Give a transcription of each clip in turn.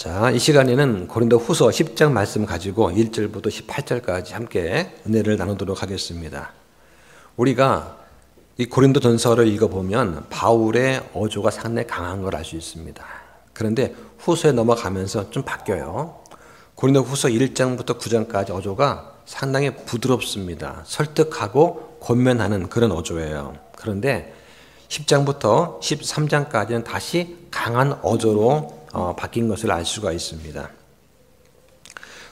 자, 이 시간에는 고린도 후서 10장 말씀 가지고 1절부터 18절까지 함께 은혜를 나누도록 하겠습니다. 우리가 이 고린도 전서를 읽어보면 바울의 어조가 상당히 강한 걸 알 수 있습니다. 그런데 후서에 넘어가면서 좀 바뀌어요. 고린도 후서 1장부터 9장까지 어조가 상당히 부드럽습니다. 설득하고 권면하는 그런 어조예요. 그런데 10장부터 13장까지는 다시 강한 어조로 바뀐 것을 알 수가 있습니다.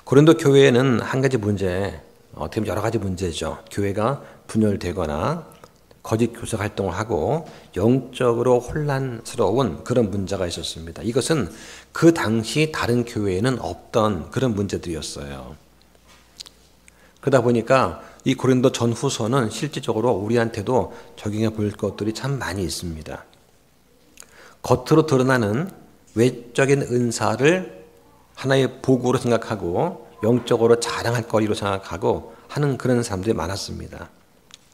고린도 교회에는 한 가지 문제, 어떻게 보면 여러 가지 문제죠. 교회가 분열되거나 거짓 교사 활동을 하고 영적으로 혼란스러운 그런 문제가 있었습니다. 이것은 그 당시 다른 교회에는 없던 그런 문제들이었어요. 그러다 보니까 이 고린도 전후서는 실질적으로 우리한테도 적용해 볼 것들이 참 많이 있습니다. 겉으로 드러나는 외적인 은사를 하나의 복으로 생각하고 영적으로 자랑할 거리로 생각하고 하는 그런 사람들이 많았습니다.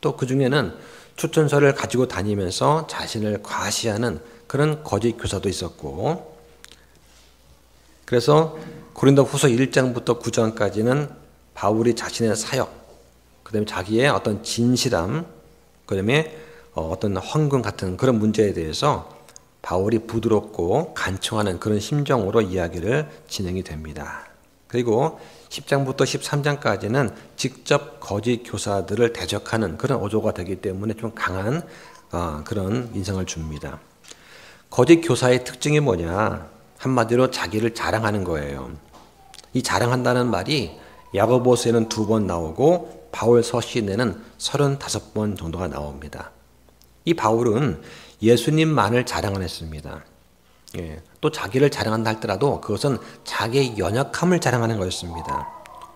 또 그 중에는 추천서를 가지고 다니면서 자신을 과시하는 그런 거짓 교사도 있었고, 그래서 고린도 후서 1장부터 9장까지는 바울이 자신의 사역, 그 다음에 자기의 어떤 진실함, 그 다음에 어떤 헌금 같은 그런 문제에 대해서 바울이 부드럽고 간청하는 그런 심정으로 이야기를 진행이 됩니다. 그리고 10장부터 13장까지는 직접 거짓 교사들을 대적하는 그런 어조가 되기 때문에 좀 강한 그런 인상을 줍니다. 거짓 교사의 특징이 뭐냐? 한마디로 자기를 자랑하는 거예요. 이 자랑한다는 말이 야고보서에는 2번 나오고 바울 서신에는 35번 정도가 나옵니다. 이 바울은 예수님만을 자랑 안 했습니다. 또 자기를 자랑한다 할지라도 그것은 자기의 연약함을 자랑하는 것이었습니다.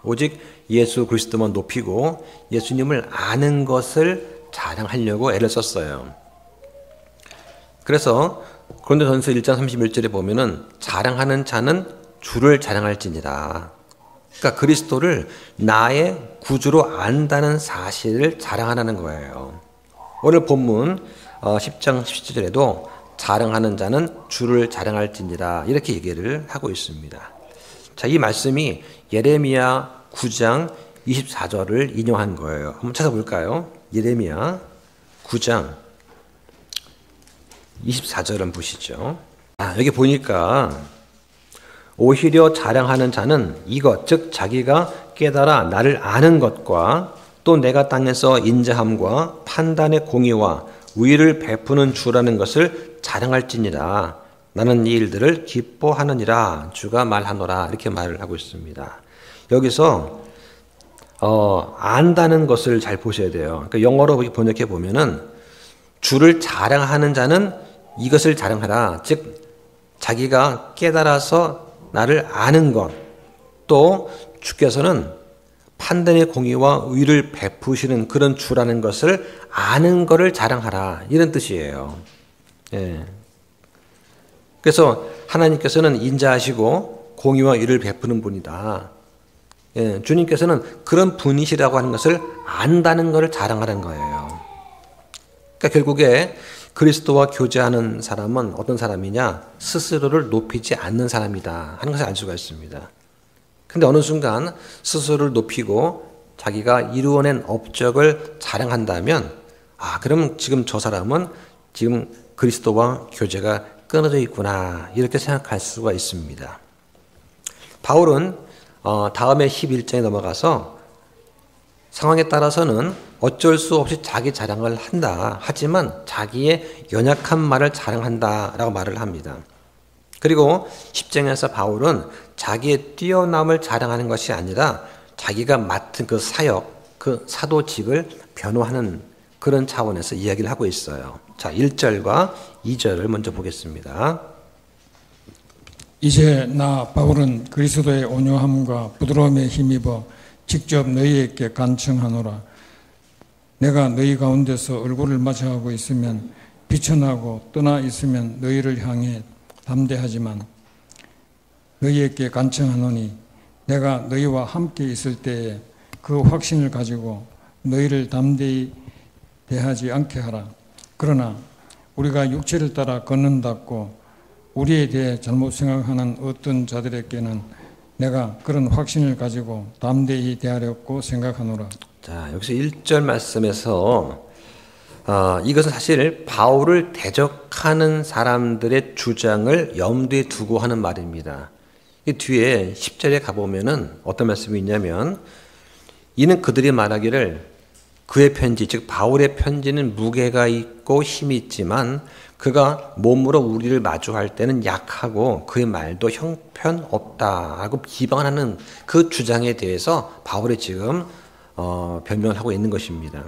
오직 예수 그리스도만 높이고 예수님을 아는 것을 자랑하려고 애를 썼어요. 그래서 고린도전서 1장 31절에 보면은 자랑하는 자는 주를 자랑할지니라. 그러니까 그리스도를 나의 구주로 안다는 사실을 자랑하라는 거예요. 오늘 본문 10장 17절에도 자랑하는 자는 주를 자랑할지니라 이렇게 얘기를 하고 있습니다. 자, 이 말씀이 예레미야 9장 24절을 인용한 거예요. 한번 찾아볼까요? 예레미야 9장 24절을 보시죠. 여기 보니까 오히려 자랑하는 자는 이것, 즉 자기가 깨달아 나를 아는 것과 또 내가 땅에서 인자함과 판단의 공의와 의를 베푸는 주라는 것을 자랑할지니라. 나는 이 일들을 기뻐하느니라. 주가 말하노라. 이렇게 말을 하고 있습니다. 여기서 안다는 것을 잘 보셔야 돼요. 그러니까 영어로 번역해 보면은 주를 자랑하는 자는 이것을 자랑하라. 즉 자기가 깨달아서 나를 아는 것, 또 주께서는 판단의 공의와 의를 베푸시는 그런 주라는 것을 아는 것을 자랑하라. 이런 뜻이에요. 그래서 하나님께서는 인자하시고 공의와 의를 베푸는 분이다. 주님께서는 그런 분이시라고 하는 것을 안다는 것을 자랑하는 거예요. 그러니까 결국에 그리스도와 교제하는 사람은 어떤 사람이냐? 스스로를 높이지 않는 사람이다 하는 것을 알 수가 있습니다. 근데 어느 순간 스스로를 높이고 자기가 이루어낸 업적을 자랑한다면 그럼 지금 저 사람은 지금 그리스도와 교제가 끊어져 있구나 이렇게 생각할 수가 있습니다. 바울은 다음에 11장에 넘어가서 상황에 따라서는 어쩔 수 없이 자기 자랑을 한다. 하지만 자기의 연약한 말을 자랑한다라고 말을 합니다. 그리고 10장에서 바울은 자기의 뛰어남을 자랑하는 것이 아니라 자기가 맡은 그 사역, 그 사도직을 변호하는 그런 차원에서 이야기를 하고 있어요. 자, 1절과 2절을 먼저 보겠습니다. 이제 나 바울은 그리스도의 온유함과 부드러움에 힘입어 직접 너희에게 간청하노라. 내가 너희 가운데서 얼굴을 마주하고 있으면 비천하고 떠나 있으면 너희를 향해 담대하지만 너희에게 간청하노니 내가 너희와 함께 있을 때에 그 확신을 가지고 너희를 담대히 대하지 않게 하라. 그러나 우리가 육체를 따라 걷는다고 우리에 대해 잘못 생각하는 어떤 자들에게는 내가 그런 확신을 가지고 담대히 대하려고 생각하노라. 자, 여기서 1절 말씀에서 이것은 사실 바울을 대적하는 사람들의 주장을 염두에 두고 하는 말입니다. 이 뒤에 10절에 가보면은 어떤 말씀이 있냐면, 이는 그들이 말하기를 그의 편지, 즉 바울의 편지는 무게가 있고 힘이 있지만 그가 몸으로 우리를 마주할 때는 약하고 그의 말도 형편없다라고 비방하는 그 주장에 대해서 바울이 지금 변명을 하고 있는 것입니다.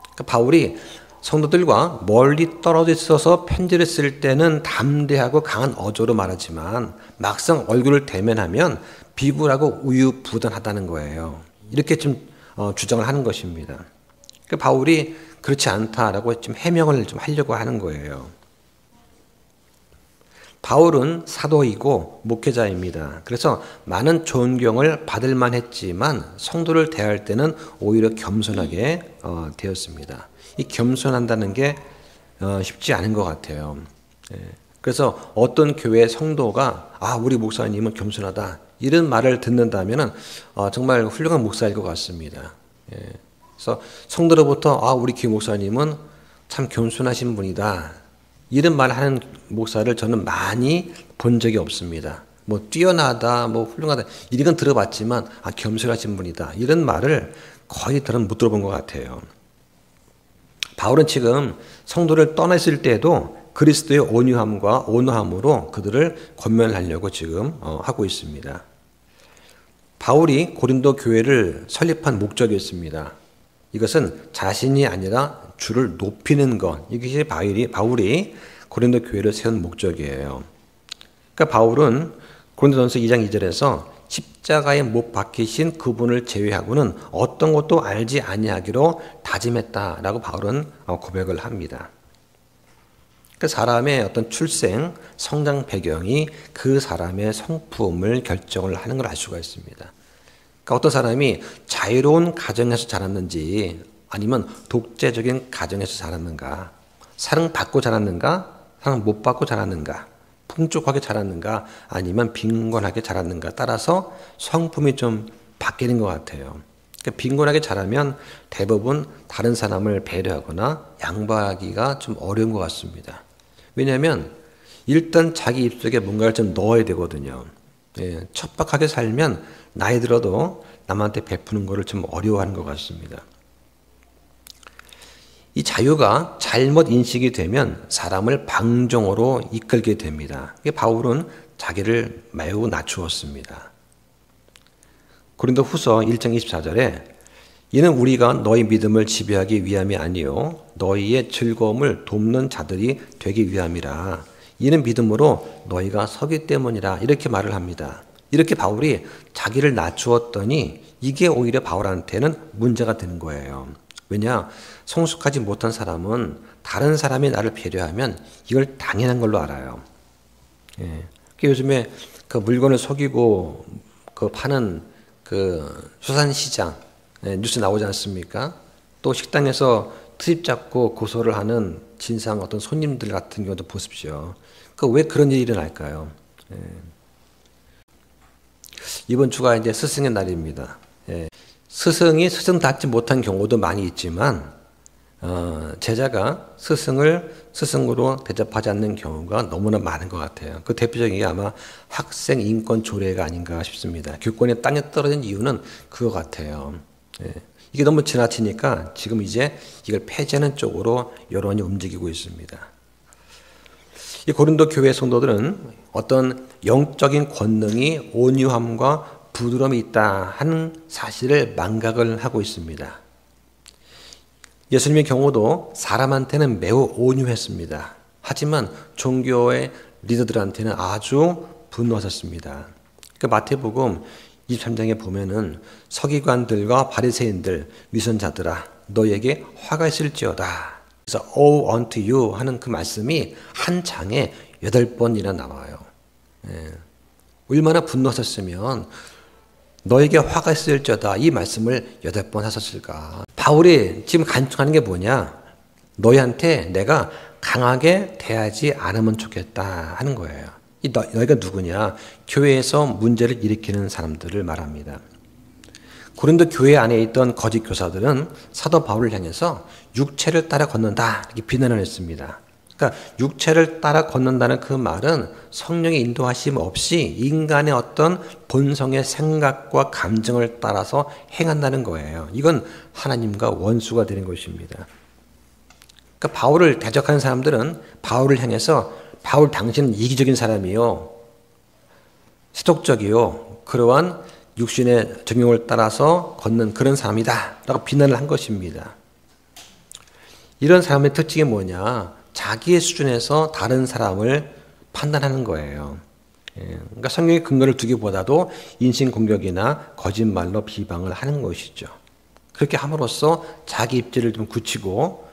그러니까 바울이 성도들과 멀리 떨어져 있어서 편지를 쓸 때는 담대하고 강한 어조로 말하지만 막상 얼굴을 대면하면 비굴하고 우유부단하다는 거예요. 이렇게 좀 주장을 하는 것입니다. 그러니까 바울이 그렇지 않다라고 좀 해명을 좀 하려고 하는 거예요. 바울은 사도이고 목회자입니다. 그래서 많은 존경을 받을 만했지만 성도를 대할 때는 오히려 겸손하게 되었습니다. 이 겸손한다는 게 쉽지 않은 것 같아요. 그래서 어떤 교회 성도가 우리 목사님은 겸손하다 이런 말을 듣는다면 정말 훌륭한 목사일 것 같습니다. 그래서 성도로부터 우리 교회 목사님은 참 겸손하신 분이다 이런 말을 하는 목사를 저는 많이 본 적이 없습니다. 뭐 뛰어나다, 뭐 훌륭하다 이런 건 들어봤지만 겸손하신 분이다 이런 말을 거의 못 들어본 것 같아요. 바울은 지금 성도를 떠났을 때에도 그리스도의 온유함과 온화함으로 그들을 권면하려고 지금 하고 있습니다. 바울이 고린도 교회를 설립한 목적이 있습니다. 이것은 자신이 아니라 주를 높이는 것. 이것이 바울이 고린도 교회를 세운 목적이에요. 그러니까 바울은 고린도전서 2장 2절에서 십자가에 못 박히신 그분을 제외하고는 어떤 것도 알지 아니하기로 다짐했다라고 바울은 고백을 합니다. 그 사람의 어떤 출생, 성장 배경이 그 사람의 성품을 결정을 하는 걸 알 수가 있습니다. 그러니까 어떤 사람이 자유로운 가정에서 자랐는지 아니면 독재적인 가정에서 자랐는가, 사랑받고 자랐는가, 사랑 못 받고 자랐는가, 풍족하게 자랐는가 아니면 빈곤하게 자랐는가 따라서 성품이 좀 바뀌는 것 같아요. 그러니까 빈곤하게 자라면 대부분 다른 사람을 배려하거나 양보하기가 좀 어려운 것 같습니다. 왜냐하면 일단 자기 입속에 뭔가를 좀 넣어야 되거든요. 척박하게 살면 나이 들어도 남한테 베푸는 것을 좀 어려워하는 것 같습니다. 이 자유가 잘못 인식이 되면 사람을 방종으로 이끌게 됩니다. 바울은 자기를 매우 낮추었습니다. 고린도 후서 1장 24절에 이는 우리가 너희 믿음을 지배하기 위함이 아니요 너희의 즐거움을 돕는 자들이 되기 위함이라. 이는 믿음으로 너희가 서기 때문이라. 이렇게 말을 합니다. 이렇게 바울이 자기를 낮추었더니 이게 오히려 바울한테는 문제가 되는 거예요. 왜냐? 성숙하지 못한 사람은 다른 사람이 나를 배려하면 이걸 당연한 걸로 알아요. 요즘에 그 물건을 속이고 그 파는 그 수산시장 뉴스 나오지 않습니까? 또 식당에서 트집 잡고 고소를 하는 진상 어떤 손님들 같은 경우도 보십시오. 왜 그런 일이 일어날까요? 이번 주가 이제 스승의 날입니다. 스승이 스승답지 못한 경우도 많이 있지만 제자가 스승을 스승으로 대접하지 않는 경우가 너무나 많은 것 같아요. 그 대표적인 게 아마 학생 인권 조례가 아닌가 싶습니다. 교권이 땅에 떨어진 이유는 그거 같아요. 이게 너무 지나치니까 지금 이제 이걸 폐지하는 쪽으로 여론이 움직이고 있습니다. 이 고린도 교회 성도들은 어떤 영적인 권능이 온유함과 부드러움이 있다 하는 사실을 망각을 하고 있습니다. 예수님의 경우도 사람한테는 매우 온유했습니다. 하지만 종교의 리더들한테는 아주 분노하셨습니다. 그 마태복음 23장에 보면은 서기관들과 바리새인들 위선자들아 너희에게 화가 있을지어다. 그래서 "Woe unto you" 하는 그 말씀이 한 장에 8번이나 나와요. 얼마나 분노하셨으면 너에게 화가 있을지어다 이 말씀을 8번 하셨을까. 바울이 지금 간청하는 게 뭐냐? 너희한테 내가 강하게 대하지 않으면 좋겠다 하는 거예요. 너희가 누구냐? 교회에서 문제를 일으키는 사람들을 말합니다. 고린도 교회 안에 있던 거짓 교사들은 사도 바울을 향해서 육체를 따라 걷는다 이렇게 비난을 했습니다. 그러니까 육체를 따라 걷는다는 그 말은 성령의 인도하심 없이 인간의 어떤 본성의 생각과 감정을 따라서 행한다는 거예요. 이건 하나님과 원수가 되는 것입니다. 그러니까 바울을 대적하는 사람들은 바울을 향해서 바울 당신은 이기적인 사람이요, 세속적이요, 그러한 육신의 정욕을 따라서 걷는 그런 사람이다 라고 비난을 한 것입니다. 이런 사람의 특징이 뭐냐? 자기의 수준에서 다른 사람을 판단하는 거예요. 그러니까 성경의 근거를 두기보다도 인신공격이나 거짓말로 비방을 하는 것이죠. 그렇게 함으로써 자기 입지를 좀 굳히고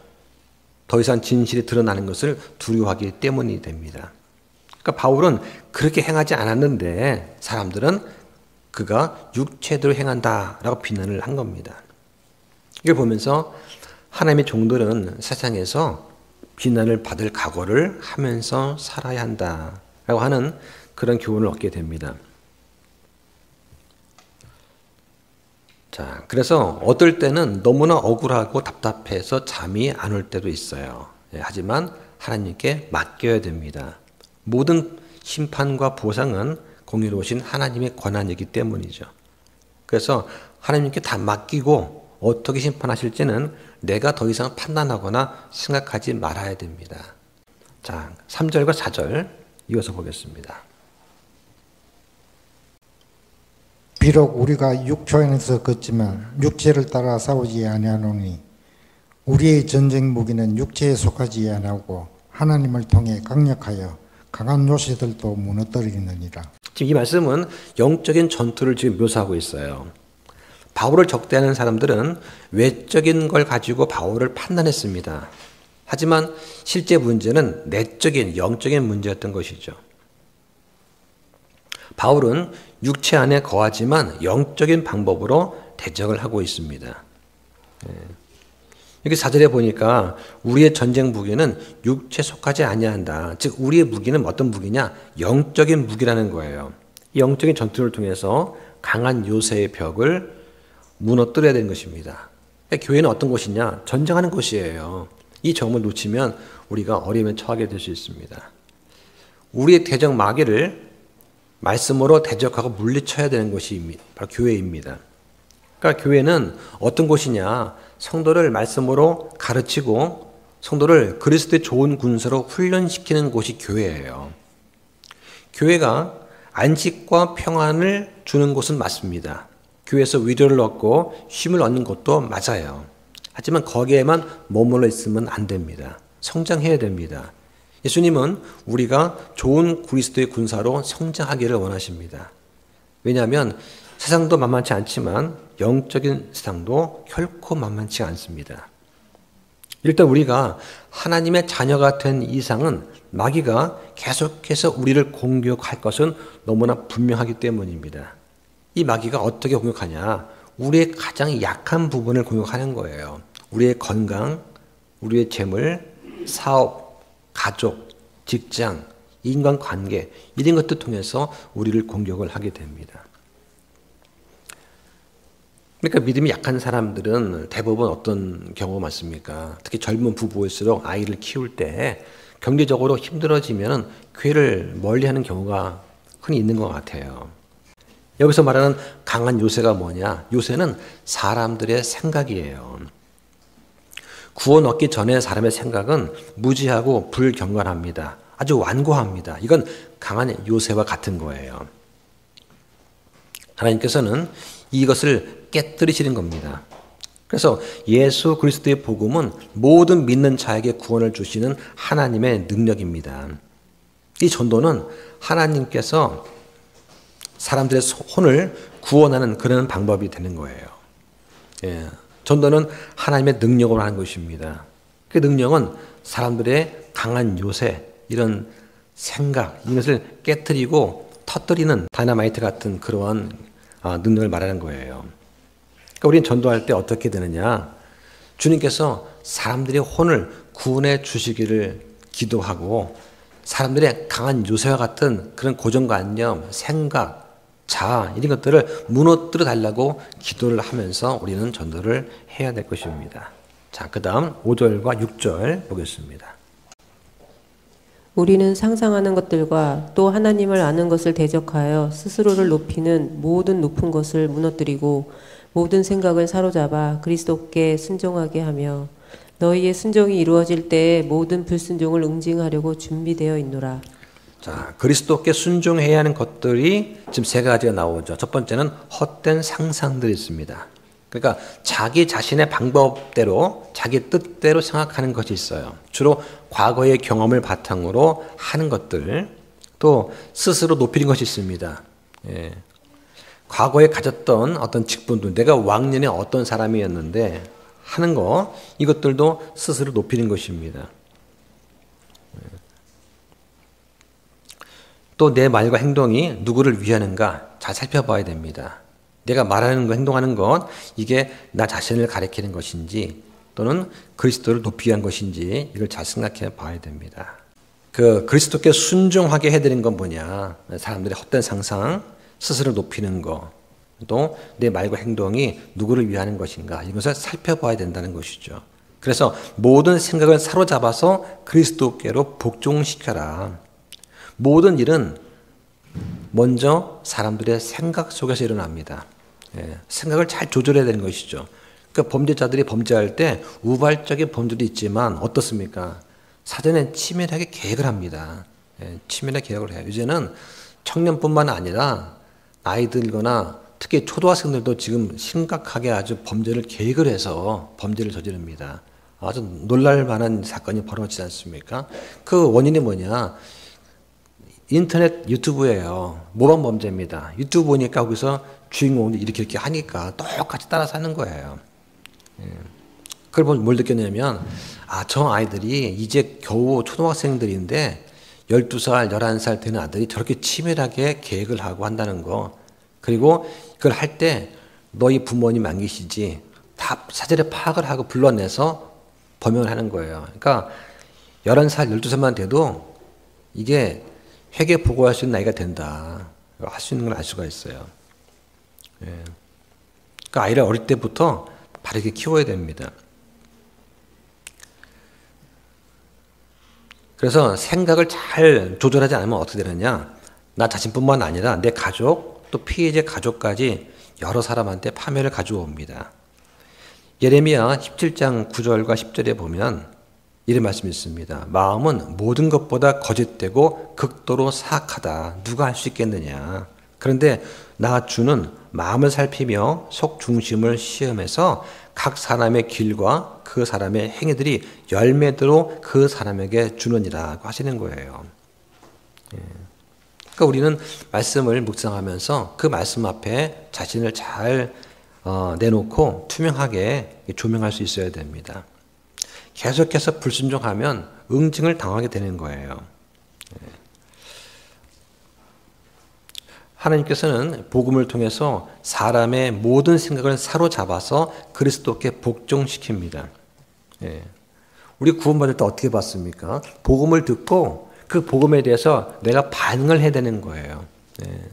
더 이상 진실이 드러나는 것을 두려워하기 때문이 됩니다. 그러니까 바울은 그렇게 행하지 않았는데 사람들은 그가 육체대로 행한다라고 비난을 한 겁니다. 이걸 보면서 하나님의 종들은 세상에서 비난을 받을 각오를 하면서 살아야 한다라고 하는 그런 교훈을 얻게 됩니다. 자, 그래서 어떨 때는 너무나 억울하고 답답해서 잠이 안 올 때도 있어요. 하지만 하나님께 맡겨야 됩니다. 모든 심판과 보상은 공의로우신 하나님의 권한이기 때문이죠. 그래서 하나님께 다 맡기고 어떻게 심판하실지는 내가 더 이상 판단하거나 생각하지 말아야 됩니다. 자, 3절과 4절 이어서 보겠습니다. 비록 우리가 육체 안에서 걷지만 육체를 따라 싸우지 아니하노니 우리의 전쟁 무기는 육체에 속하지 아니하고 하나님을 통해 강력하여 강한 요새들도 무너뜨리느니라. 지금 이 말씀은 영적인 전투를 지금 묘사하고 있어요. 바울을 적대하는 사람들은 외적인 걸 가지고 바울을 판단했습니다. 하지만 실제 문제는 내적인 영적인 문제였던 것이죠. 바울은 육체 안에 거하지만 영적인 방법으로 대적을 하고 있습니다. 여기 4절에 보니까 우리의 전쟁 무기는 육체에 속하지 아니한다. 즉 우리의 무기는 어떤 무기냐? 영적인 무기라는 거예요. 이 영적인 전투를 통해서 강한 요새의 벽을 무너뜨려야 되는 것입니다. 그러니까 교회는 어떤 곳이냐? 전쟁하는 곳이에요. 이 점을 놓치면 우리가 어려움에 처하게 될 수 있습니다. 우리의 대적 마귀를 말씀으로 대적하고 물리쳐야 되는 것이 바로 교회입니다. 그러니까 교회는 어떤 곳이냐? 성도를 말씀으로 가르치고 성도를 그리스도의 좋은 군사로 훈련시키는 곳이 교회예요. 교회가 안식과 평안을 주는 곳은 맞습니다. 교회에서 위로를 얻고 쉼을 얻는 것도 맞아요. 하지만 거기에만 머물러 있으면 안 됩니다. 성장해야 됩니다. 예수님은 우리가 좋은 그리스도의 군사로 성장하기를 원하십니다. 왜냐하면 세상도 만만치 않지만 영적인 세상도 결코 만만치 않습니다. 일단 우리가 하나님의 자녀가 된 이상은 마귀가 계속해서 우리를 공격할 것은 너무나 분명하기 때문입니다. 이 마귀가 어떻게 공격하냐? 우리의 가장 약한 부분을 공격하는 거예요. 우리의 건강, 우리의 재물, 사업, 가족, 직장, 인간관계 이런 것들 통해서 우리를 공격을 하게 됩니다. 그러니까 믿음이 약한 사람들은 대부분 어떤 경우가 많습니까? 특히 젊은 부부일수록 아이를 키울 때 경제적으로 힘들어지면 교회를 멀리하는 경우가 흔히 있는 것 같아요. 여기서 말하는 강한 요새가 뭐냐? 요새는 사람들의 생각이에요. 구원 얻기 전에 사람의 생각은 무지하고 불경건합니다. 아주 완고합니다. 이건 강한 요새와 같은 거예요. 하나님께서는 이것을 깨뜨리시는 겁니다. 그래서 예수 그리스도의 복음은 모든 믿는 자에게 구원을 주시는 하나님의 능력입니다. 이 전도는 하나님께서 사람들의 혼을 구원하는 그런 방법이 되는 거예요. 전도는 하나님의 능력으로 하는 것입니다. 그 능력은 사람들의 강한 요새, 이런 생각, 이것을 깨뜨리고 터뜨리는 다이너마이트 같은 그러한 능력을 말하는 거예요. 그러니까 우리는 전도할 때 어떻게 되느냐? 주님께서 사람들의 혼을 구원해 주시기를 기도하고 사람들의 강한 요새와 같은 그런 고정관념, 생각, 자아 이런 것들을 무너뜨려 달라고 기도를 하면서 우리는 전도를 해야 될 것입니다. 자, 그 다음 5절과 6절 보겠습니다. 우리는 상상하는 것들과 또 하나님을 아는 것을 대적하여 스스로를 높이는 모든 높은 것을 무너뜨리고 모든 생각을 사로잡아 그리스도께 순종하게 하며 너희의 순종이 이루어질 때에 모든 불순종을 응징하려고 준비되어 있노라. 자, 그리스도께 순종해야 하는 것들이 지금 세 가지가 나오죠. 첫 번째는 헛된 상상들이 있습니다. 그러니까 자기 자신의 방법대로 자기 뜻대로 생각하는 것이 있어요. 주로 과거의 경험을 바탕으로 하는 것들, 또 스스로 높이는 것이 있습니다. 예. 과거에 가졌던 어떤 직분들, 내가 왕년에 어떤 사람이었는데 하는 거, 이것들도 스스로 높이는 것입니다. 또 내 말과 행동이 누구를 위하는가 잘 살펴봐야 됩니다. 내가 말하는 것, 행동하는 것, 이게 나 자신을 가리키는 것인지 또는 그리스도를 높이기 위한 것인지 이걸 잘 생각해 봐야 됩니다. 그리스도께 순종하게 해드리는 건 뭐냐? 사람들의 헛된 상상, 스스로 높이는 것, 또 내 말과 행동이 누구를 위하는 것인가 이것을 살펴봐야 된다는 것이죠. 그래서 모든 생각을 사로잡아서 그리스도께로 복종시켜라. 모든 일은 먼저 사람들의 생각 속에서 일어납니다. 생각을 잘 조절해야 되는 것이죠. 그러니까 범죄자들이 범죄할 때 우발적인 범죄도 있지만 어떻습니까? 사전에 치밀하게 계획을 합니다. 치밀하게 계획을 해요. 이제는 청년뿐만 아니라 나이 들거나 특히 초등학생들도 지금 심각하게 아주 범죄를 계획을 해서 범죄를 저지릅니다. 아주 놀랄 만한 사건이 벌어지지 않습니까? 그 원인이 뭐냐? 인터넷 유튜브예요. 모방 범죄입니다. 유튜브 보니까 거기서 주인공이 이렇게 하니까 똑같이 따라서 하는 거예요. 그걸 보면 뭘 느꼈냐면, 저 아이들이 이제 겨우 초등학생들인데 12살, 11살 되는 아들이 저렇게 치밀하게 계획을 하고 한다는 거. 그리고 그걸 할 때 너희 부모님 안 계시지. 다 사전에 파악을 하고 불러내서 범행을 하는 거예요. 그러니까 11살, 12살만 돼도 이게 회개 보고할 수 있는 나이가 된다. 할 수 있는 걸 알 수가 있어요. 그러니까 아이를 어릴 때부터 바르게 키워야 됩니다. 그래서 생각을 잘 조절하지 않으면 어떻게 되느냐? 나 자신뿐만 아니라 내 가족, 또 피해자 가족까지 여러 사람한테 파멸을 가져옵니다. 예레미야 17장 9절과 10절에 보면 이런 말씀이 있습니다. 마음은 모든 것보다 거짓되고 극도로 사악하다. 누가 할 수 있겠느냐. 그런데 나 주는 마음을 살피며 속 중심을 시험해서 각 사람의 길과 그 사람의 행위들이 열매대로 그 사람에게 주느니라 하시는 거예요. 그러니까 우리는 말씀을 묵상하면서 그 말씀 앞에 자신을 잘 내놓고 투명하게 조명할 수 있어야 됩니다. 계속해서 불순종하면 응징을 당하게 되는 거예요. 하나님께서는 복음을 통해서 사람의 모든 생각을 사로잡아서 그리스도께 복종시킵니다. 우리 구원받을 때 어떻게 받습니까? 복음을 듣고 그 복음에 대해서 내가 반응을 해야 되는 거예요.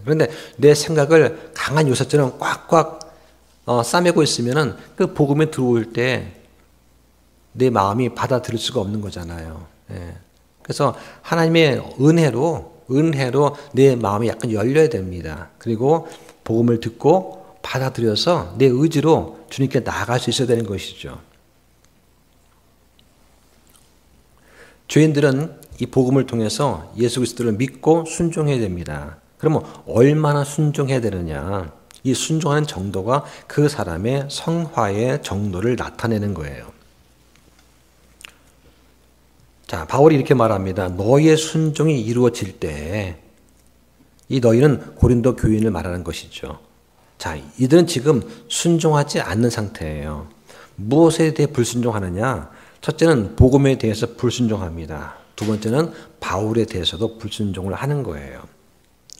그런데 내 생각을 강한 요새처럼 꽉꽉 싸매고 있으면은 그 복음에 들어올 때 내 마음이 받아들일 수가 없는 거잖아요. 그래서 하나님의 은혜로 내 마음이 약간 열려야 됩니다. 그리고 복음을 듣고 받아들여서 내 의지로 주님께 나아갈 수 있어야 되는 것이죠. 죄인들은 이 복음을 통해서 예수 그리스도를 믿고 순종해야 됩니다. 그러면 얼마나 순종해야 되느냐? 이 순종하는 정도가 그 사람의 성화의 정도를 나타내는 거예요. 자, 바울이 이렇게 말합니다. 너희의 순종이 이루어질 때, 이 너희는 고린도 교인을 말하는 것이죠. 자, 이들은 지금 순종하지 않는 상태예요. 무엇에 대해 불순종하느냐? 첫째는 복음에 대해서 불순종합니다. 두 번째는 바울에 대해서도 불순종을 하는 거예요.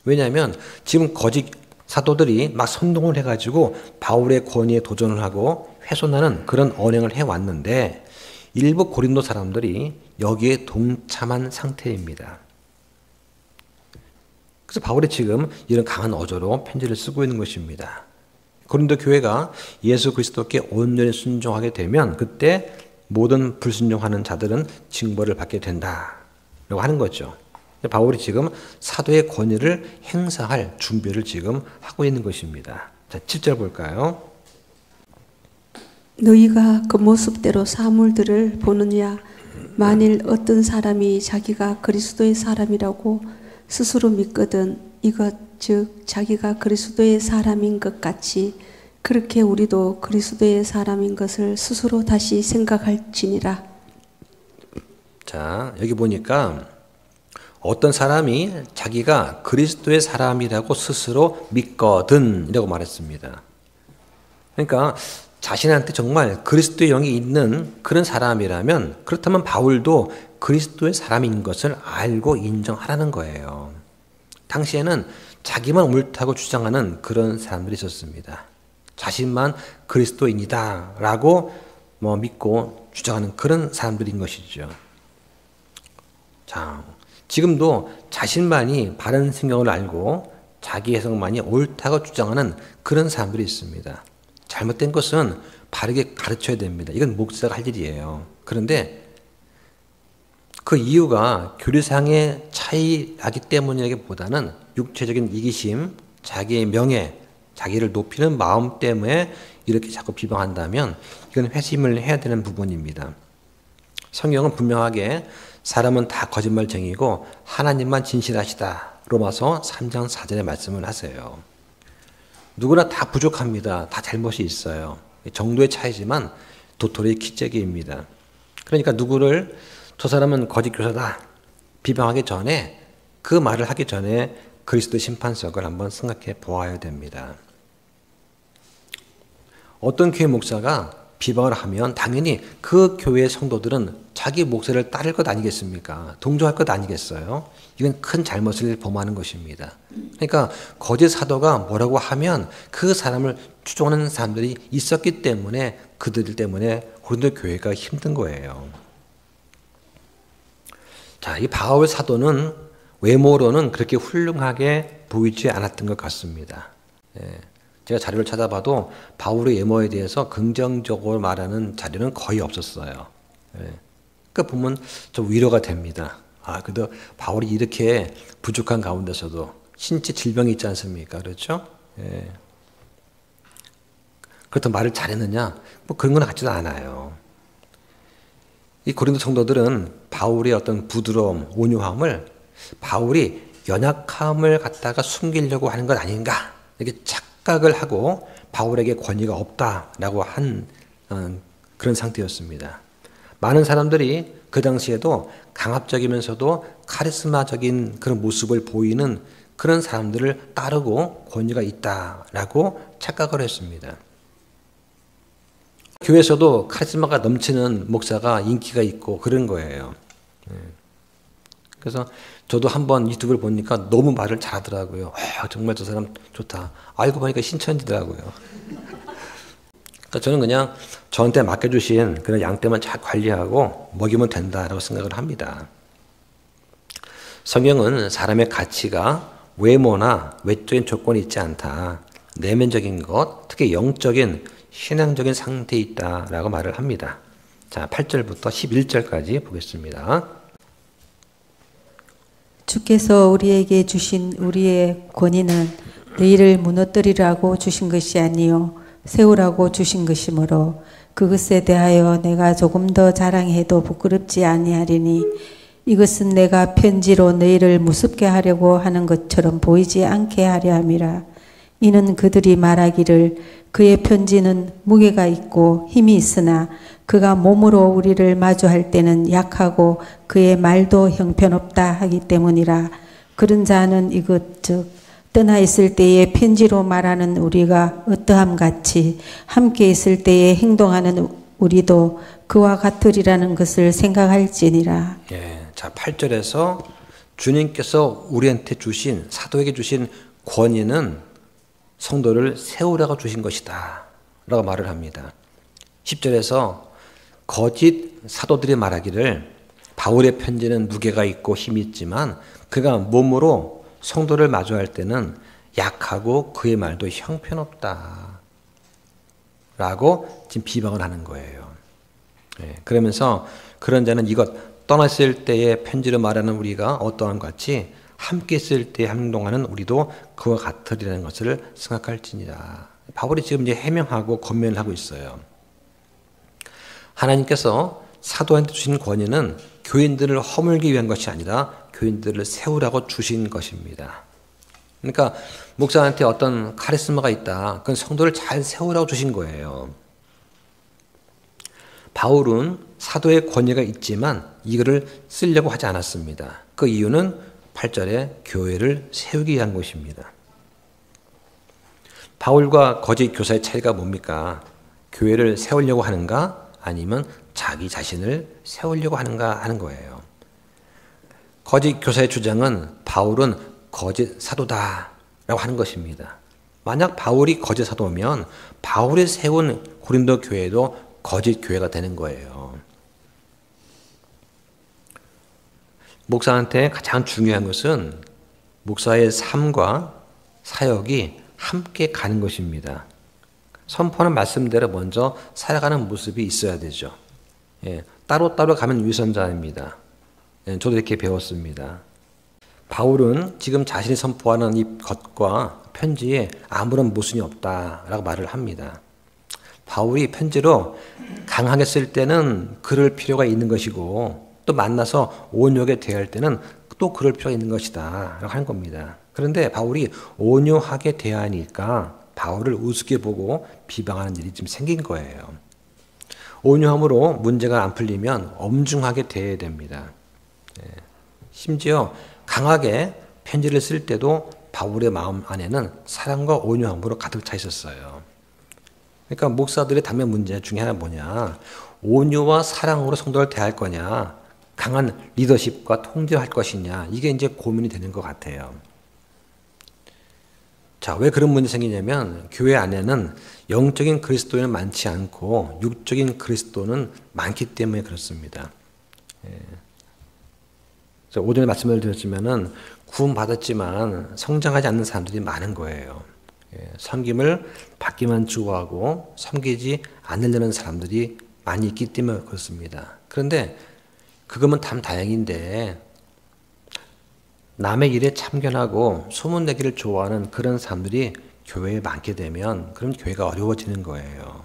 왜냐하면 지금 거짓 사도들이 막 선동을 해가지고 바울의 권위에 도전을 하고 훼손하는 그런 언행을 해왔는데 일부 고린도 사람들이 여기에 동참한 상태입니다. 그래서 바울이 지금 이런 강한 어조로 편지를 쓰고 있는 것입니다. 고린도 교회가 예수 그리스도께 온전히 순종하게 되면 그때 모든 불순종하는 자들은 징벌을 받게 된다라고 하는 거죠. 바울이 지금 사도의 권위를 행사할 준비를 지금 하고 있는 것입니다. 자, 7절 볼까요? 너희가 그 모습대로 사물들을 보느냐? 만일 어떤 사람이 자기가 그리스도의 사람이라고 스스로 믿거든 이것 즉 자기가 그리스도의 사람인 것 같이 그렇게 우리도 그리스도의 사람인 것을 스스로 다시 생각할지니라. 자, 여기 보니까 어떤 사람이 자기가 그리스도의 사람이라고 스스로 믿거든 이라고 말했습니다. 그러니까 자신한테 정말 그리스도의 영이 있는 그런 사람이라면 그렇다면 바울도 그리스도의 사람인 것을 알고 인정하라는 거예요. 당시에는 자기만 옳다고 주장하는 그런 사람들이 있었습니다. 자신만 그리스도인이다 라고 믿고 주장하는 그런 사람들인 것이죠. 자, 지금도 자신만이 바른 성경을 알고 자기 해석만이 옳다고 주장하는 그런 사람들이 있습니다. 잘못된 것은 바르게 가르쳐야 됩니다. 이건 목사가 할 일이에요. 그런데 그 이유가 교리상의 차이라기 때문이라기보다는 육체적인 이기심, 자기의 명예, 자기를 높이는 마음 때문에 이렇게 자꾸 비방한다면 이건 회심을 해야 되는 부분입니다. 성경은 분명하게 사람은 다 거짓말쟁이고 하나님만 진실하시다. 로마서 3장 4절의 말씀을 하세요. 누구나 다 부족합니다. 다 잘못이 있어요. 정도의 차이지만 도토리 키재기입니다. 그러니까 누구를 저 사람은 거짓 교사다 비방하기 전에 그 말을 하기 전에 그리스도 심판석을 한번 생각해 보아야 됩니다. 어떤 교회 목사가 비방을 하면 당연히 그 교회의 성도들은 자기 목사를 따를 것 아니겠습니까? 동조할 것 아니겠어요? 이건 큰 잘못을 범하는 것입니다. 그러니까 거짓 사도가 뭐라고 하면 그 사람을 추종하는 사람들이 있었기 때문에 그들 때문에 고린도 교회가 힘든 거예요. 자, 이 바울 사도는 외모로는 그렇게 훌륭하게 보이지 않았던 것 같습니다. 제가 자료를 찾아봐도 바울의 외모에 대해서 긍정적으로 말하는 자료는 거의 없었어요. 그러니까 보면 좀 위로가 됩니다. 아, 그래도 바울이 이렇게 부족한 가운데서도 신체 질병이 있지 않습니까? 그렇죠? 그렇다고 말을 잘했느냐? 뭐 그런 건 같지도 않아요. 이 고린도 성도들은 바울의 어떤 부드러움, 온유함을 바울이 연약함을 갖다가 숨기려고 하는 것 아닌가? 이렇게 착각을 하고 바울에게 권위가 없다라고 한 그런 상태였습니다. 많은 사람들이 그 당시에도 강압적이면서도 카리스마적인 그런 모습을 보이는 그런 사람들을 따르고 권위가 있다라고 착각을 했습니다. 교회에서도 카리스마가 넘치는 목사가 인기가 있고 그런 거예요. 그래서 저도 한번 유튜브를 보니까 너무 말을 잘하더라고요. 정말 저 사람 좋다. 알고 보니까 신천지더라고요. 그러니까 저는 그냥 저한테 맡겨주신 그런 양떼만 잘 관리하고 먹이면 된다라고 생각을 합니다. 성경은 사람의 가치가 외모나 외적인 조건이 있지 않다. 내면적인 것, 특히 영적인 신앙적인 상태에 있다라고 말을 합니다. 자, 8절부터 11절까지 보겠습니다. 주께서 우리에게 주신 우리의 권위는 너희를 무너뜨리라고 주신 것이 아니요 세우라고 주신 것이므로 그것에 대하여 내가 조금 더 자랑해도 부끄럽지 아니하리니 이것은 내가 편지로 너희를 무섭게 하려고 하는 것처럼 보이지 않게 하려 함이라. 이는 그들이 말하기를 그의 편지는 무게가 있고 힘이 있으나 그가 몸으로 우리를 마주할 때는 약하고 그의 말도 형편없다 하기 때문이라. 그런 자는 이것 즉 떠나 있을 때에 편지로 말하는 우리가 어떠함 같이 함께 있을 때에 행동하는 우리도 그와 같으리라는 것을 생각할지니라. 자, 8절에서 주님께서 우리한테 주신 사도에게 주신 권위는 성도를 세우라고 주신 것이다 라고 말을 합니다. 10절에서 거짓 사도들이 말하기를 바울의 편지는 무게가 있고 힘이 있지만 그가 몸으로 성도를 마주할 때는 약하고 그의 말도 형편없다 라고 지금 비방을 하는 거예요. 그러면서 그런 자는 이것 떠났을 때의 편지로 말하는 우리가 어떠한 것 같이 함께 있을 때 행동하는 우리도 그와 같으리라는 것을 생각할지니라. 바울이 지금 이제 해명하고 권면을 하고 있어요. 하나님께서 사도한테 주신 권위는 교인들을 허물기 위한 것이 아니라 교인들을 세우라고 주신 것입니다. 그러니까 목사한테 어떤 카리스마가 있다. 그건 성도를 잘 세우라고 주신 거예요. 바울은 사도의 권위가 있지만 이거를 쓰려고 하지 않았습니다. 그 이유는 8절에 교회를 세우기 위한 것입니다. 바울과 거짓 교사의 차이가 뭡니까? 교회를 세우려고 하는가? 아니면 자기 자신을 세우려고 하는가 하는 거예요. 거짓 교사의 주장은 바울은 거짓 사도다라고 하는 것입니다. 만약 바울이 거짓 사도면 바울이 세운 고린도 교회도 거짓 교회가 되는 거예요. 목사한테 가장 중요한 것은 목사의 삶과 사역이 함께 가는 것입니다. 선포하는 말씀대로 먼저 살아가는 모습이 있어야 되죠. 따로따로 가면 위선자입니다. 저도 이렇게 배웠습니다. 바울은 지금 자신이 선포하는 이 것과 편지에 아무런 모순이 없다라고 말을 합니다. 바울이 편지로 강하게 쓸 때는 그럴 필요가 있는 것이고 또 만나서 온유하게 대할 때는 또 그럴 필요가 있는 것이다 라고 하는 겁니다. 그런데 바울이 온유하게 대하니까 바울을 우습게 보고 비방하는 일이 좀 생긴 거예요. 온유함으로 문제가 안 풀리면 엄중하게 대해야 됩니다. 심지어 강하게 편지를 쓸 때도 바울의 마음 안에는 사랑과 온유함으로 가득 차 있었어요. 그러니까 목사들의 당면 문제 중에 하나 뭐냐, 온유와 사랑으로 성도를 대할 거냐, 강한 리더십과 통제할 것이냐, 이게 이제 고민이 되는 것 같아요. 자, 왜 그런 문제 생기냐면 교회 안에는 영적인 그리스도인은 많지 않고 육적인 그리스도는 많기 때문에 그렇습니다. 오전에 말씀을 드렸지만은 구원 받았지만 성장하지 않는 사람들이 많은 거예요. 섬김을 받기만 좋아하고 섬기지 않으려는 사람들이 많이 있기 때문에 그렇습니다. 그런데 그거면 참 다행인데 남의 일에 참견하고 소문내기를 좋아하는 그런 사람들이 교회에 많게 되면 그럼 교회가 어려워지는 거예요.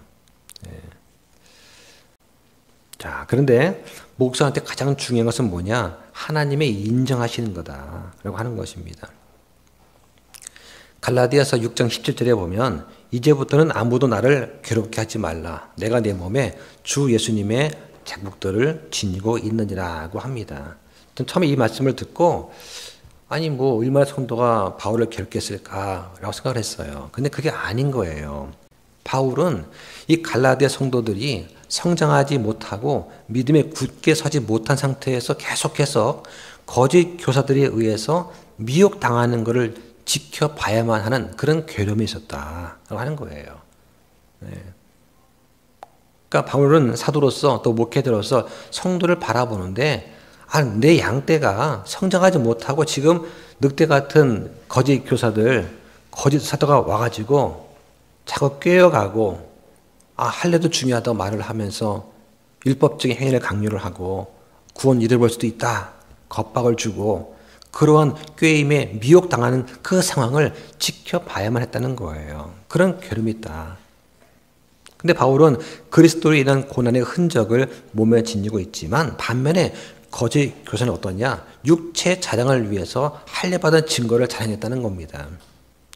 자, 그런데 목사한테 가장 중요한 것은 뭐냐? 하나님의 인정하시는 거다라고 하는 것입니다. 갈라디아서 6장 17절에 보면 이제부터는 아무도 나를 괴롭게 하지 말라. 내가 내 몸에 주 예수님의 제국들을 지니고 있느니라고 합니다. 전 처음에 이 말씀을 듣고 아니 뭐 얼마나 성도가 바울을 괴롭겠을까라고 생각을 했어요. 근데 그게 아닌 거예요. 바울은 이 갈라디아 성도들이 성장하지 못하고 믿음에 굳게 서지 못한 상태에서 계속해서 거짓 교사들에 의해서 미혹당하는 것을 지켜봐야만 하는 그런 괴로움이 있었다라고 하는 거예요. 그러니까 바울은 사도로서 또 목회자로서 성도를 바라보는데 내 양떼가 성장하지 못하고 지금 늑대 같은 거짓 교사들, 거짓 사도가 와가지고 자꾸 꿰어가고 할례도 중요하다고 말을 하면서 율법적인 행위를 강요를 하고 구원 잃어볼 수도 있다. 겁박을 주고 그러한 꾀임에 미혹당하는 그 상황을 지켜봐야만 했다는 거예요. 그런 괴로움이 있다. 근데 바울은 그리스도로 인한 고난의 흔적을 몸에 지니고 있지만 반면에 거짓 교사는 어떠냐? 육체 자랑을 위해서 할례받은 증거를 자랑했다는 겁니다.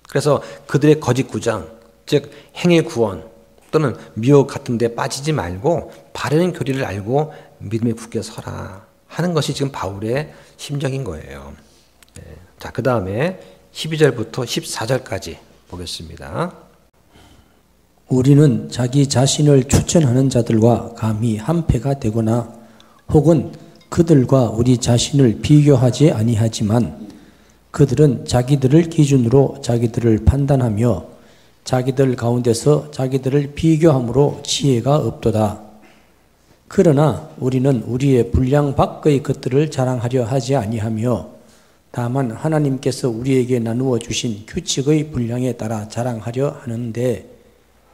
그래서 그들의 거짓 구장, 즉 행위 구원 또는 미혹 같은 데 빠지지 말고 바른 교리를 알고 믿음에 굳게 서라 하는 것이 지금 바울의 심정인 거예요. 자, 그 다음에 12절부터 14절까지 보겠습니다. 우리는 자기 자신을 추천하는 자들과 감히 한패가 되거나 혹은 그들과 우리 자신을 비교하지 아니하지만 그들은 자기들을 기준으로 자기들을 판단하며 자기들 가운데서 자기들을 비교함으로 지혜가 없도다. 그러나 우리는 우리의 분량 밖의 것들을 자랑하려 하지 아니하며 다만 하나님께서 우리에게 나누어 주신 규칙의 분량에 따라 자랑하려 하는데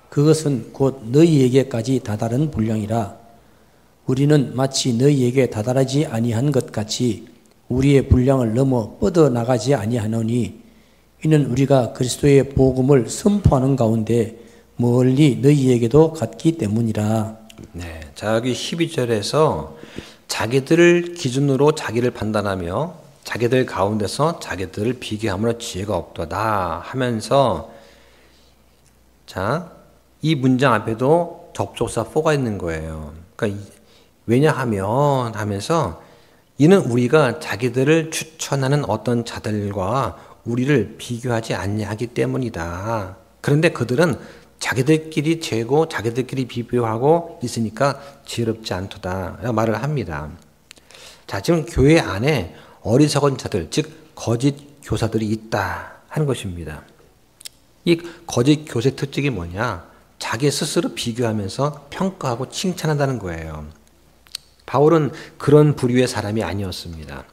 그것은 곧 너희에게까지 다다른 분량이라. 우리는 마치 너희에게 다다르지 아니한 것 같이 우리의 분량을 넘어 뻗어나가지 아니하노니 이는 우리가 그리스도의 복음을 선포하는 가운데 멀리 너희에게도 갔기 때문이라. 네, 자 여기 12절에서 자기들을 기준으로 자기를 판단하며 자기들 가운데서 자기들을 비교함으로 지혜가 없도다 하면서 자, 이 문장 앞에도 접속사 4가 있는 거예요. 그러니까 왜냐하면 하면서 이는 우리가 자기들을 추천하는 어떤 자들과 우리를 비교하지 아니하기 때문이다. 그런데 그들은 자기들끼리 재고 자기들끼리 비교하고 있으니까 지혜롭지 않도다 라고 말을 합니다. 자, 지금 교회 안에 어리석은 자들, 즉 거짓 교사들이 있다 하는 것입니다. 이 거짓 교사의 특징이 뭐냐? 자기 스스로 비교하면서 평가하고 칭찬한다는 거예요. 바울은 그런 부류의 사람이 아니었습니다.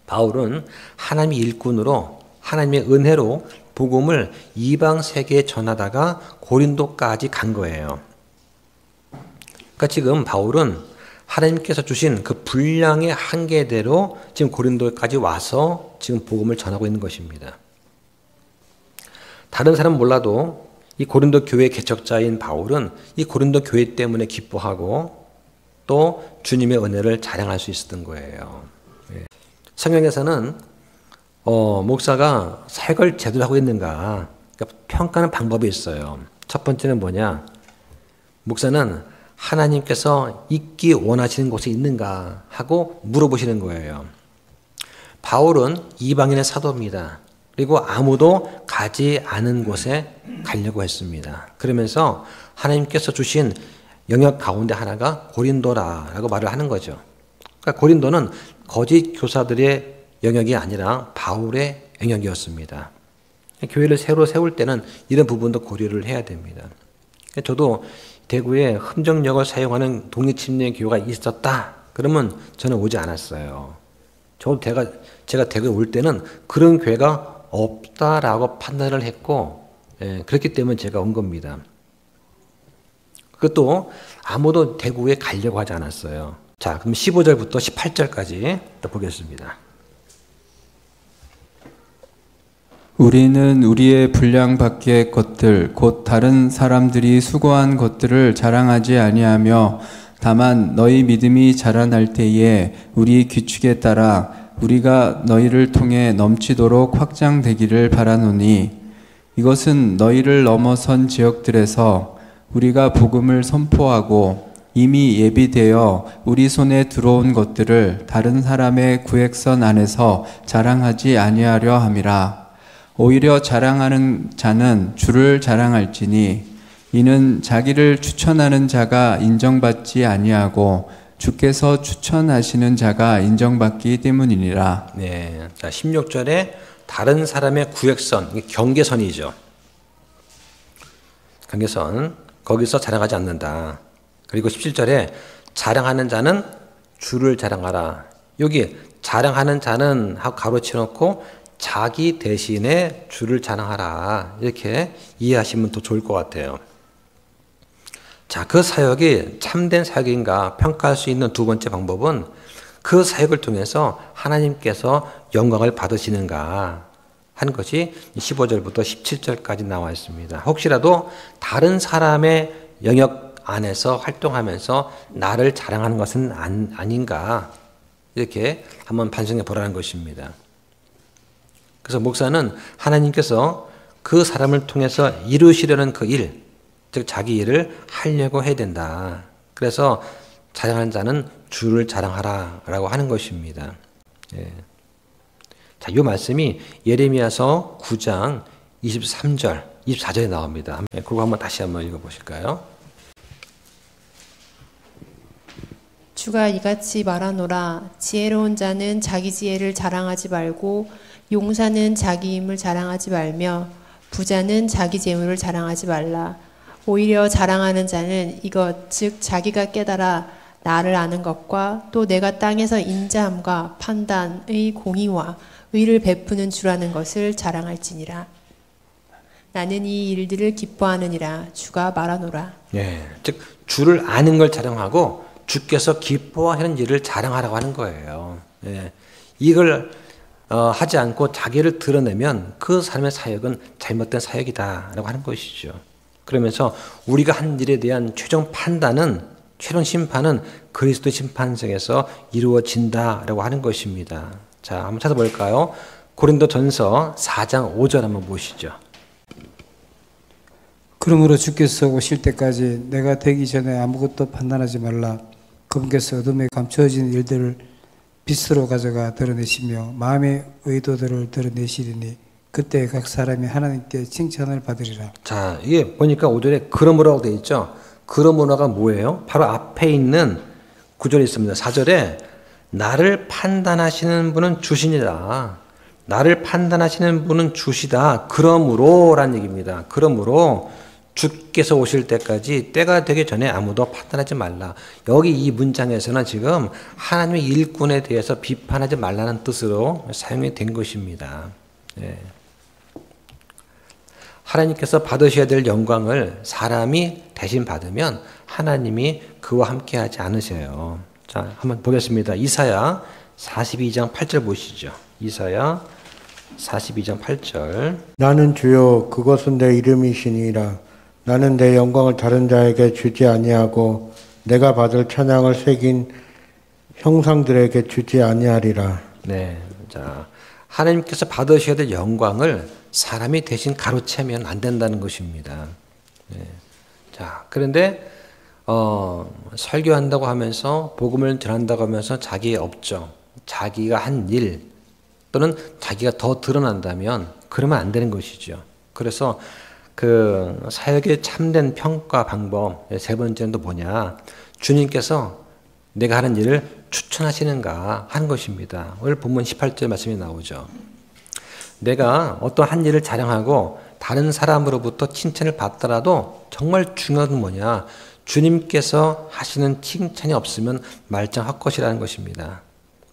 바울은 하나님의 일꾼으로 하나님의 은혜로 복음을 이방 세계에 전하다가 고린도까지 간 거예요. 그러니까 지금 바울은 하나님께서 주신 그 분량의 한계대로 지금 고린도까지 와서 지금 복음을 전하고 있는 것입니다. 다른 사람은 몰라도 이 고린도 교회 개척자인 바울은 이 고린도 교회 때문에 기뻐하고 또 주님의 은혜를 자랑할 수 있었던 거예요. 성경에서는 목사가 사역을 제대로 하고 있는가 그러니까 평가하는 방법이 있어요. 첫 번째는 뭐냐? 목사는 하나님께서 있기 원하시는 곳에 있는가 하고 물어보시는 거예요. 바울은 이방인의 사도입니다. 그리고 아무도 가지 않은 곳에 가려고 했습니다. 그러면서 하나님께서 주신 영역 가운데 하나가 고린도라고 말을 하는 거죠. 그러니까 고린도는 거짓 교사들의 영역이 아니라 바울의 영역이었습니다. 교회를 새로 세울 때는 이런 부분도 고려를 해야 됩니다. 저도 대구에 흠정역을 사용하는 독립침례 교회가 있었다. 그러면 저는 오지 않았어요. 제가 대구에 올 때는 그런 교회가 없다라고 판단을 했고, 그렇기 때문에 제가 온 겁니다. 그것도 아무도 대구에 가려고 하지 않았어요. 자, 그럼 15절부터 18절까지 보겠습니다. 우리는 우리의 분량 밖의 것들 곧 다른 사람들이 수고한 것들을 자랑하지 아니하며 다만 너희 믿음이 자라날 때에 우리 규칙에 따라 우리가 너희를 통해 넘치도록 확장되기를 바라노니 이것은 너희를 넘어선 지역들에서 우리가 복음을 선포하고 이미 예비되어 우리 손에 들어온 것들을 다른 사람의 구획선 안에서 자랑하지 아니하려 함이라. 오히려 자랑하는 자는 주를 자랑할지니 이는 자기를 추천하는 자가 인정받지 아니하고 주께서 추천하시는 자가 인정받기 때문이니라. 네, 자 16절에 다른 사람의 구획선, 경계선이죠. 경계선, 거기서 자랑하지 않는다. 그리고 17절에 자랑하는 자는 주를 자랑하라. 여기 자랑하는 자는 하고 가로치놓고 자기 대신에 주를 자랑하라. 이렇게 이해하시면 더 좋을 것 같아요. 자, 그 사역이 참된 사역인가 평가할 수 있는 두 번째 방법은 그 사역을 통해서 하나님께서 영광을 받으시는가 하는 것이 15절부터 17절까지 나와 있습니다. 혹시라도 다른 사람의 영역 안에서 활동하면서 나를 자랑하는 것은 아닌가 이렇게 한번 반성해 보라는 것입니다. 그래서 목사는 하나님께서 그 사람을 통해서 이루시려는 그 일, 즉 자기 일을 하려고 해야 된다. 그래서 자랑하는 자는 주를 자랑하라라고 하는 것입니다. 예. 자, 이 말씀이 예레미야서 9장 23절, 24절에 나옵니다. 그거 한번 다시 한번 읽어보실까요? 주가 이같이 말하노라. 지혜로운 자는 자기 지혜를 자랑하지 말고 용사는 자기 힘을 자랑하지 말며 부자는 자기 재물을 자랑하지 말라. 오히려 자랑하는 자는 이것 즉 자기가 깨달아 나를 아는 것과 또 내가 땅에서 인자함과 판단의 공의와 의를 베푸는 주라는 것을 자랑할지니라. 나는 이 일들을 기뻐하느니라. 주가 말하노라. 예, 즉 주를 아는 걸 자랑하고 주께서 기뻐하는 일을 자랑하라고 하는 거예요. 예, 이걸 하지 않고 자기를 드러내면 그 사람의 사역은 잘못된 사역이다라고 하는 것이죠. 그러면서 우리가 한 일에 대한 최종 판단은, 최종 심판은 그리스도 심판석에서 이루어진다라고 하는 것입니다. 자, 한번 찾아볼까요? 고린도전서 4장 5절 한번 보시죠. 그러므로 주께서 오실 때까지 내가 되기 전에 아무것도 판단하지 말라. 그분께서 어둠에 감추어진 일들을 빛으로 가져가 드러내시며 마음의 의도들을 드러내시리니 그때 각 사람이 하나님께 칭찬을 받으리라. 자, 이게 보니까 5절에 그러므로라고 되어 있죠. 그러므로가 뭐예요? 바로 앞에 있는 구절이 있습니다. 4절에 나를 판단하시는 분은 주시니라. 나를 판단하시는 분은 주시다. 그러므로라는 얘기입니다. 그러므로 주께서 오실 때까지 때가 되기 전에 아무도 판단하지 말라. 여기 이 문장에서는 지금 하나님의 일꾼에 대해서 비판하지 말라는 뜻으로 사용이 된 것입니다. 예. 하나님께서 받으셔야 될 영광을 사람이 대신 받으면 하나님이 그와 함께 하지 않으셔요. 자, 한번 보겠습니다. 이사야 42장 8절 보시죠. 이사야 42장 8절. 나는 주여 그것은 내 이름이시니라. 나는 내 영광을 다른 자에게 주지 아니하고 내가 받을 찬양을 새긴 형상들에게 주지 아니하리라. 네, 자, 하나님께서 받으셔야 될 영광을 사람이 대신 가로채면 안 된다는 것입니다. 네. 자, 그런데 설교한다고 하면서 복음을 전한다고 하면서 자기의 업적, 자기가 한 일 또는 자기가 더 드러난다면 그러면 안 되는 것이죠. 그래서 그 사역의 참된 평가 방법 세 번째는 또 뭐냐? 주님께서 내가 하는 일을 추천하시는가 하는 것입니다. 오늘 본문 18절 말씀이 나오죠. 내가 어떤 한 일을 자랑하고 다른 사람으로부터 칭찬을 받더라도 정말 중요한 건 뭐냐? 주님께서 하시는 칭찬이 없으면 말짱 헛것이라는 것입니다.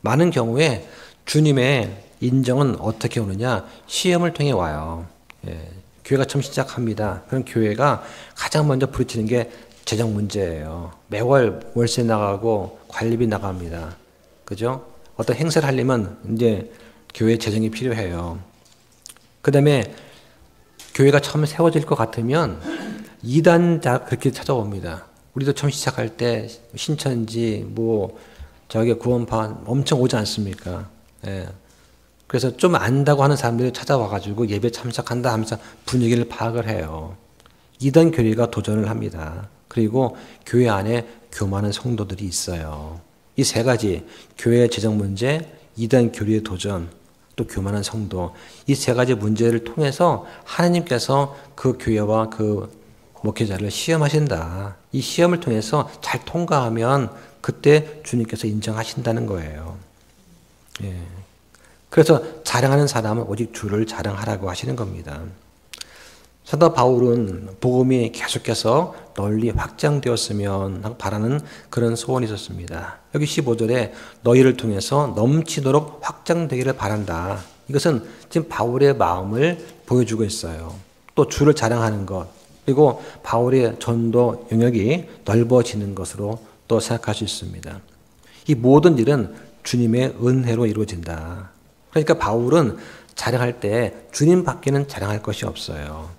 많은 경우에 주님의 인정은 어떻게 오느냐? 시험을 통해 와요. 예, 교회가 처음 시작합니다. 그럼 교회가 가장 먼저 부딪히는 게 재정 문제예요. 매월 월세 나가고 관리비 나갑니다. 그죠? 어떤 행사를 하려면 이제 교회 재정이 필요해요. 그 다음에 교회가 처음 세워질 것 같으면 이단자 그렇게 찾아옵니다. 우리도 처음 시작할 때 신천지 저기 구원파 엄청 오지 않습니까? 예. 그래서 좀 안다고 하는 사람들이 찾아와가지고 예배 참석한다 하면서 분위기를 파악을 해요. 이단 교리가 도전을 합니다. 그리고 교회 안에 교만한 성도들이 있어요. 이 세 가지, 교회의 재정 문제, 이단 교리의 도전, 또 교만한 성도, 이 세 가지 문제를 통해서 하나님께서 그 교회와 그 목회자를 시험하신다. 이 시험을 통해서 잘 통과하면 그때 주님께서 인정하신다는 거예요. 예. 그래서 자랑하는 사람은 오직 주를 자랑하라고 하시는 겁니다. 사도 바울은 복음이 계속해서 널리 확장되었으면 하고 바라는 그런 소원이 있었습니다. 여기 15절에 너희를 통해서 넘치도록 확장되기를 바란다. 이것은 지금 바울의 마음을 보여주고 있어요. 또 주를 자랑하는 것, 그리고 바울의 전도 영역이 넓어지는 것으로 또 생각할 수 있습니다. 이 모든 일은 주님의 은혜로 이루어진다. 그러니까 바울은 자랑할 때 주님밖에는 자랑할 것이 없어요.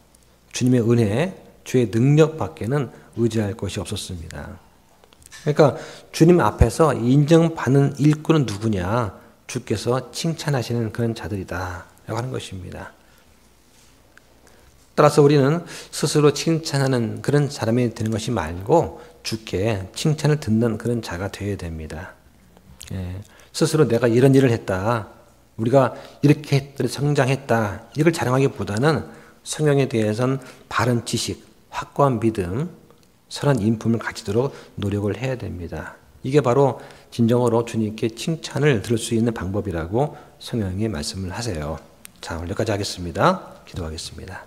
주님의 은혜, 주의 능력밖에는 의지할 것이 없었습니다. 그러니까 주님 앞에서 인정받는 일꾼은 누구냐? 주께서 칭찬하시는 그런 자들이다 라고 하는 것입니다. 따라서 우리는 스스로 칭찬하는 그런 사람이 되는 것이 말고 주께 칭찬을 듣는 그런 자가 되어야 됩니다. 예, 스스로 내가 이런 일을 했다, 우리가 이렇게 성장했다, 이걸 자랑하기보다는 성경에 대해서는 바른 지식, 확고한 믿음, 선한 인품을 가지도록 노력을 해야 됩니다. 이게 바로 진정으로 주님께 칭찬을 들을 수 있는 방법이라고 성경이 말씀을 하세요. 자, 오늘 여기까지 하겠습니다. 기도하겠습니다.